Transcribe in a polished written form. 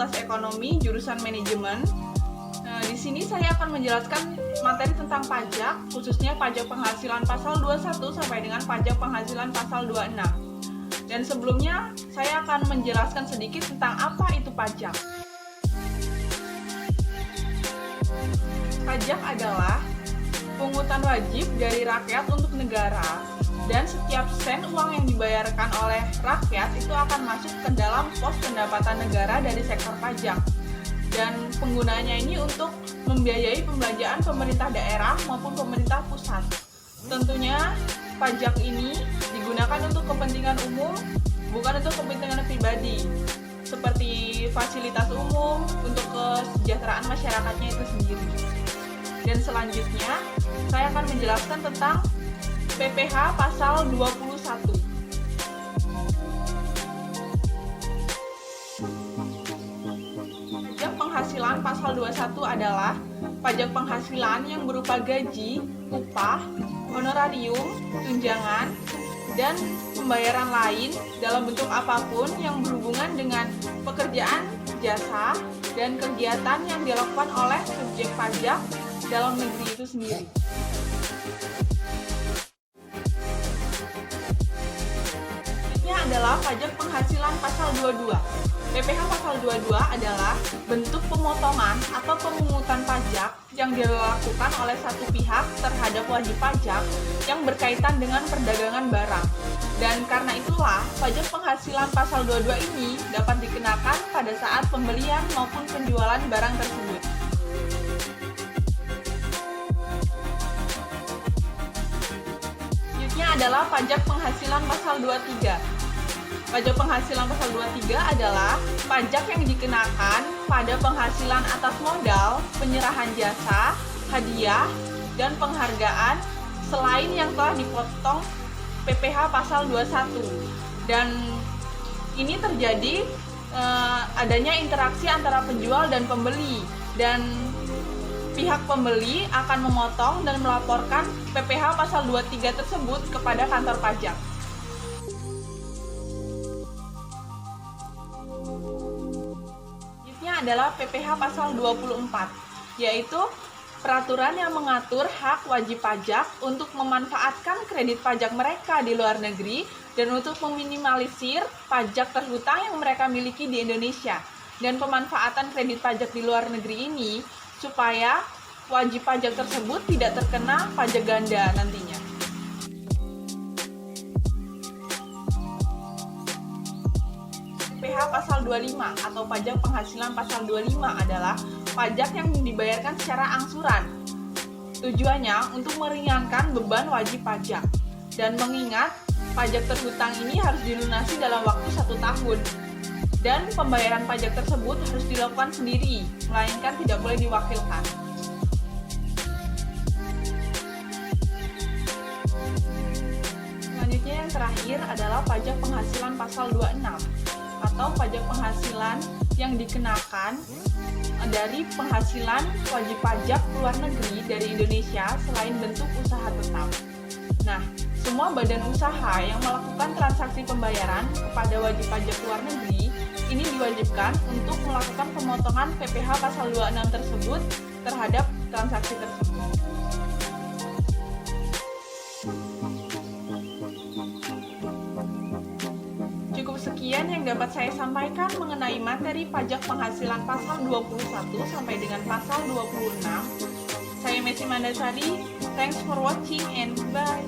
Fakultas Ekonomi, jurusan Manajemen. Di sini saya akan menjelaskan materi tentang pajak, khususnya pajak penghasilan pasal 21 sampai dengan pajak penghasilan pasal 26. Dan sebelumnya, saya akan menjelaskan sedikit tentang apa itu pajak. Pajak adalah pungutan wajib dari rakyat untuk negara, dan setiap sen uang yang dibayarkan oleh rakyat itu akan masuk ke dalam pos pendapatan negara dari sektor pajak. Dan penggunaannya ini untuk membiayai pembelanjaan pemerintah daerah maupun pemerintah pusat. Tentunya pajak ini digunakan untuk kepentingan umum, bukan untuk kepentingan pribadi, seperti fasilitas umum untuk kesejahteraan masyarakatnya itu sendiri. Dan selanjutnya, saya akan menjelaskan tentang PPh pasal 21. Pajak penghasilan pasal 21 adalah pajak penghasilan yang berupa gaji, upah, honorarium, tunjangan, dan pembayaran lain dalam bentuk apapun yang berhubungan dengan pekerjaan, jasa, dan kegiatan yang dilakukan oleh subjek pajak dalam negeri itu sendiri. Selanjutnya adalah pajak penghasilan pasal 22. PPh pasal 22 adalah bentuk pemotongan atau pemungutan pajak yang dilakukan oleh satu pihak terhadap wajib pajak yang berkaitan dengan perdagangan barang. Dan karena itulah, pajak penghasilan pasal 22 ini dapat dikenakan pada saat pembelian maupun penjualan barang tersebut. Selanjutnya adalah pajak penghasilan pasal 23. Pajak penghasilan pasal 23 adalah pajak yang dikenakan pada penghasilan atas modal, penyerahan jasa, hadiah, dan penghargaan selain yang telah dipotong PPh pasal 21. Dan ini terjadi adanya interaksi antara penjual dan pembeli, dan pihak pembeli akan memotong dan melaporkan PPh pasal 23 tersebut kepada kantor pajak. Adalah PPh pasal 24, yaitu peraturan yang mengatur hak wajib pajak untuk memanfaatkan kredit pajak mereka di luar negeri dan untuk meminimalisir pajak terhutang yang mereka miliki di Indonesia, dan pemanfaatan kredit pajak di luar negeri ini supaya wajib pajak tersebut tidak terkena pajak ganda nantinya. PPh pasal 25 atau pajak penghasilan pasal 25 adalah pajak yang dibayarkan secara angsuran. Tujuannya untuk meringankan beban wajib pajak, dan mengingat pajak terhutang ini harus dilunasi dalam waktu 1 tahun, dan pembayaran pajak tersebut harus dilakukan sendiri, melainkan tidak boleh diwakilkan. Selanjutnya yang terakhir adalah pajak penghasilan pasal 26 atau pajak penghasilan yang dikenakan dari penghasilan wajib pajak luar negeri dari Indonesia selain bentuk usaha tetap. Nah, semua badan usaha yang melakukan transaksi pembayaran kepada wajib pajak luar negeri ini diwajibkan untuk melakukan pemotongan PPh pasal 26 tersebut terhadap transaksi tersebut. Sekian yang dapat saya sampaikan mengenai materi pajak penghasilan pasal 21 sampai dengan pasal 26. Saya Messi Mandasari, thanks for watching and bye.